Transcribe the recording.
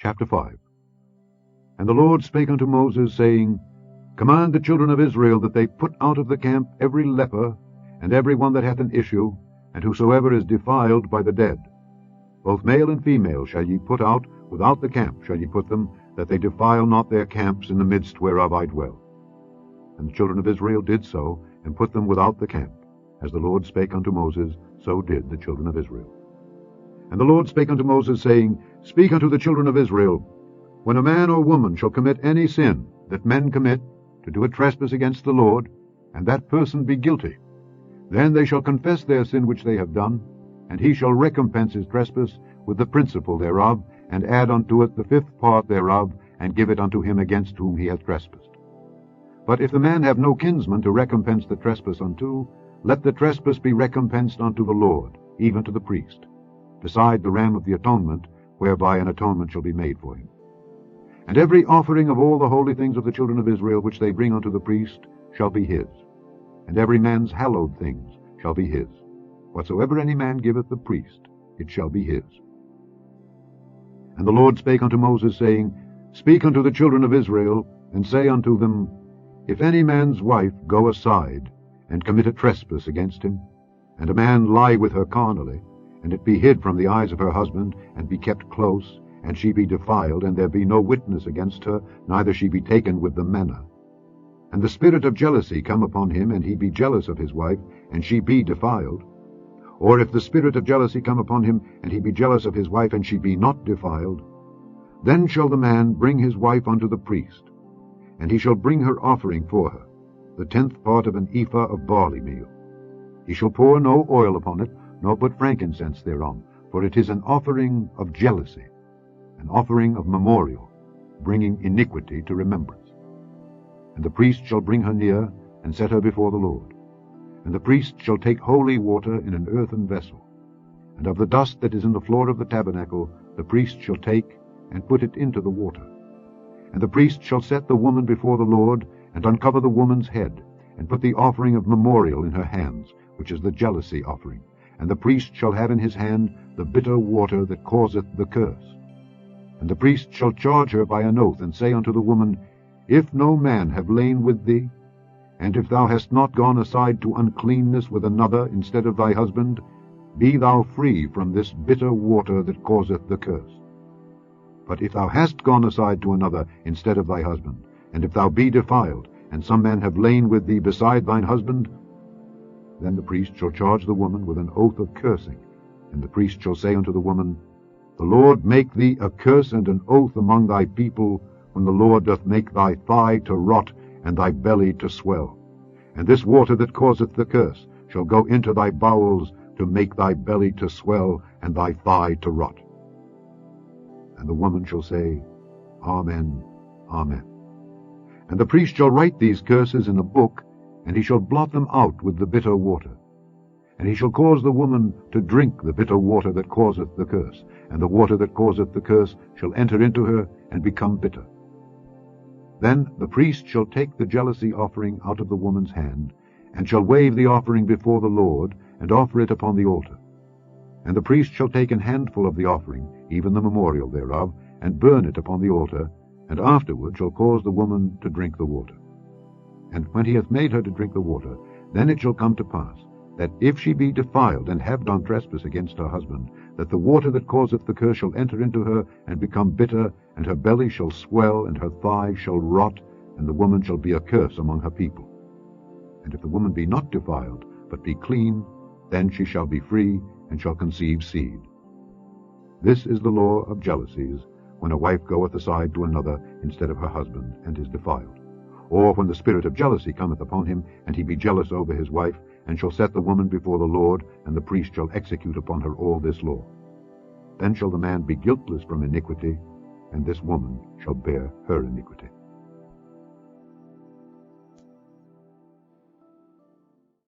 Chapter 5. And the Lord spake unto Moses, saying, Command the children of Israel that they put out of the camp every leper, and every one that hath an issue, and whosoever is defiled by the dead. Both male and female shall ye put out, without the camp shall ye put them, that they defile not their camps in the midst whereof I dwell. And the children of Israel did so, and put them without the camp. As the Lord spake unto Moses, so did the children of Israel. And the Lord spake unto Moses, saying, Speak unto the children of Israel, When a man or woman shall commit any sin that men commit, to do a trespass against the Lord, and that person be guilty, then they shall confess their sin which they have done, and he shall recompense his trespass with the principal thereof, and add unto it the fifth part thereof, and give it unto him against whom he hath trespassed. But if the man have no kinsman to recompense the trespass unto, let the trespass be recompensed unto the Lord, even to the priest, beside the ram of the atonement, whereby an atonement shall be made for him. And every offering of all the holy things of the children of Israel which they bring unto the priest shall be his, and every man's hallowed things shall be his. Whatsoever any man giveth the priest, it shall be his. And the Lord spake unto Moses, saying, Speak unto the children of Israel, and say unto them, If any man's wife go aside, and commit a trespass against him, and a man lie with her carnally, and it be hid from the eyes of her husband, and be kept close, and she be defiled, and there be no witness against her, neither she be taken with the manna. And the spirit of jealousy come upon him, and he be jealous of his wife, and she be defiled. Or if the spirit of jealousy come upon him, and he be jealous of his wife, and she be not defiled, then shall the man bring his wife unto the priest, and he shall bring her offering for her, the 10th part of an ephah of barley meal. He shall pour no oil upon it, nor put frankincense thereon, for it is an offering of jealousy, an offering of memorial, bringing iniquity to remembrance. And the priest shall bring her near, and set her before the Lord. And the priest shall take holy water in an earthen vessel, and of the dust that is in the floor of the tabernacle the priest shall take, and put it into the water. And the priest shall set the woman before the Lord, and uncover the woman's head, and put the offering of memorial in her hands, which is the jealousy offering. And the priest shall have in his hand the bitter water that causeth the curse. And the priest shall charge her by an oath, and say unto the woman, If no man have lain with thee, and if thou hast not gone aside to uncleanness with another instead of thy husband, be thou free from this bitter water that causeth the curse. But if thou hast gone aside to another instead of thy husband, and if thou be defiled, and some man have lain with thee beside thine husband, then the priest shall charge the woman with an oath of cursing, and the priest shall say unto the woman, The Lord make thee a curse and an oath among thy people, when the Lord doth make thy thigh to rot, and thy belly to swell. And this water that causeth the curse shall go into thy bowels, to make thy belly to swell, and thy thigh to rot. And the woman shall say, Amen, Amen. And the priest shall write these curses in a book, and he shall blot them out with the bitter water. And he shall cause the woman to drink the bitter water that causeth the curse, and the water that causeth the curse shall enter into her, and become bitter. Then the priest shall take the jealousy offering out of the woman's hand, and shall wave the offering before the Lord, and offer it upon the altar. And the priest shall take an handful of the offering, even the memorial thereof, and burn it upon the altar, and afterward shall cause the woman to drink the water. And when he hath made her to drink the water, then it shall come to pass, that if she be defiled, and have done trespass against her husband, that the water that causeth the curse shall enter into her, and become bitter, and her belly shall swell, and her thigh shall rot, and the woman shall be a curse among her people. And if the woman be not defiled, but be clean, then she shall be free, and shall conceive seed. This is the law of jealousies, when a wife goeth aside to another instead of her husband, and is defiled. Or when the spirit of jealousy cometh upon him, and he be jealous over his wife, and shall set the woman before the Lord, and the priest shall execute upon her all this law. Then shall the man be guiltless from iniquity, and this woman shall bear her iniquity.